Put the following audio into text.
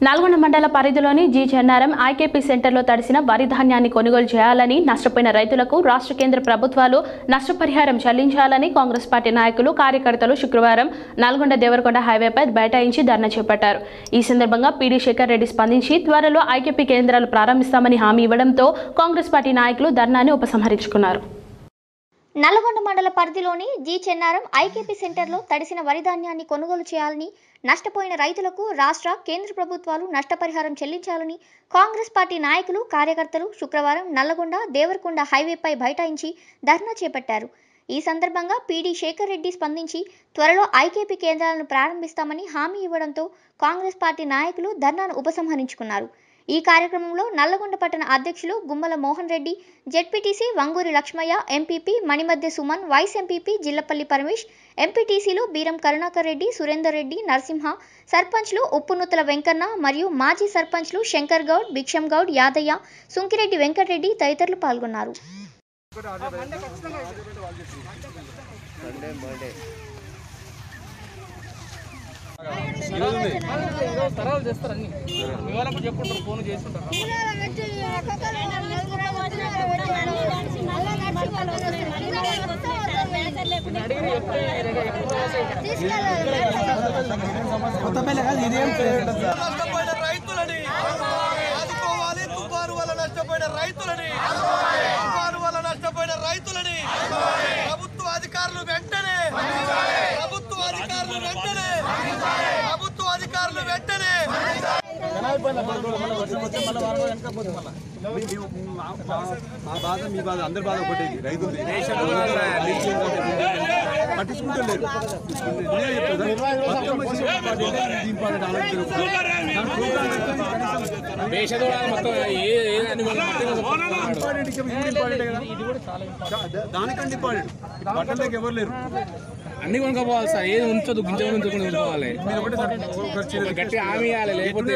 నల్గొండ మండల పరిధిలోని G Chennaram IKP సెంటర్లో తడిసిన వరి ధాన్యాన్ని కొనుగోలు చేయాలని, నష్టపోయిన రైతులకు రాష్ట్ర కేంద్ర ప్రభుత్వాలు నష్టపరిహారం చెల్లించాలని కాంగ్రెస్ పార్టీ నాయకులు, కార్యకర్తలు శుక్రవారం నల్గొండ దేవరకొండ హైవేపై బైఠాయించి ధర్నా చేపట్టారు. ఈ సందర్భంగా పీడీ శేఖర్ రెడ్డి స్పందించి త్వరలో ఐకేపీ కేంద్రాలు ప్రారంభిస్తామని హామీ ఇవ్వడంతో కాంగ్రెస్ పార్టీ నాయకులు ధర్నాన్ని ఉపసంహరించుకున్నారు. నల్గొండ మండల పరిధిలోని జి చెన్నారం ఐకేపీ సెంటర్లో తడిసిన వరి ధాన్యాన్ని కొనుగోలు చేయాలని, నష్టపోయిన రైతులకు రాష్ట్ర కేంద్ర ప్రభుత్వాలు నష్టపరిహారం చెల్లించాలని కాంగ్రెస్ పార్టీ నాయకులు, కార్యకర్తలు శుక్రవారం నల్లగొండ దేవరకొండ హైవేపై బైఠాయించి ధర్నా చేపట్టారు. ఈ సందర్భంగా పీడీ శేఖర్ రెడ్డి స్పందించి త్వరలో ఐకేపీ కేంద్రాలను ప్రారంభిస్తామని హామీ ఇవ్వడంతో కాంగ్రెస్ పార్టీ నాయకులు ధర్నాను ఉపసంహరించుకున్నారు. ఈ కార్యక్రమంలో నల్లగొండ పట్టణ అధ్యక్షులు Gummala Mohan Reddy, ZPTC Vanguri Lakshmaiah, MPP Manimadde Suman, vice MPP Jillapalli Paramesh, ఎంపీటీసీలు బీరం కరుణాకర్ రెడ్డి, సురేందర్ రెడ్డి, నరసింహ, సర్పంచ్లు ఉప్పునుత్తల వెంకన్న మరియు మాజీ సర్పంచ్లు శంకర్ గౌడ్, భిక్షం గౌడ్, యాదయ్య, సుంకిరెడ్డి వెంకటరెడ్డి తదితరులు పాల్గొన్నారు. ఫోన్ చేస్తుంటారు. నష్టపోయిన రైతులని ఆదుకోవాలి. తుఫాను వల్ల నష్టపోయిన రైతులని, తుఫాను వల్ల నష్టపోయిన రైతులని ప్రభుత్వ అధికారులు వెంటనే మా బాధ మీ బాధ అందరి బాధ ఒకటి. రైతులు పట్టించుకుంటలేరు. దానికంటే ఇంపార్టెంట్ బట్టలకి ఎవరు లేరు. అన్ని కొనుక్కోవాలి సార్. ఏది ఉంచదు, గింజ ఉంచుకోవాలి. మీరు ఒకటి గట్టి హామీ ఇవ్వాలి, లేకపోతే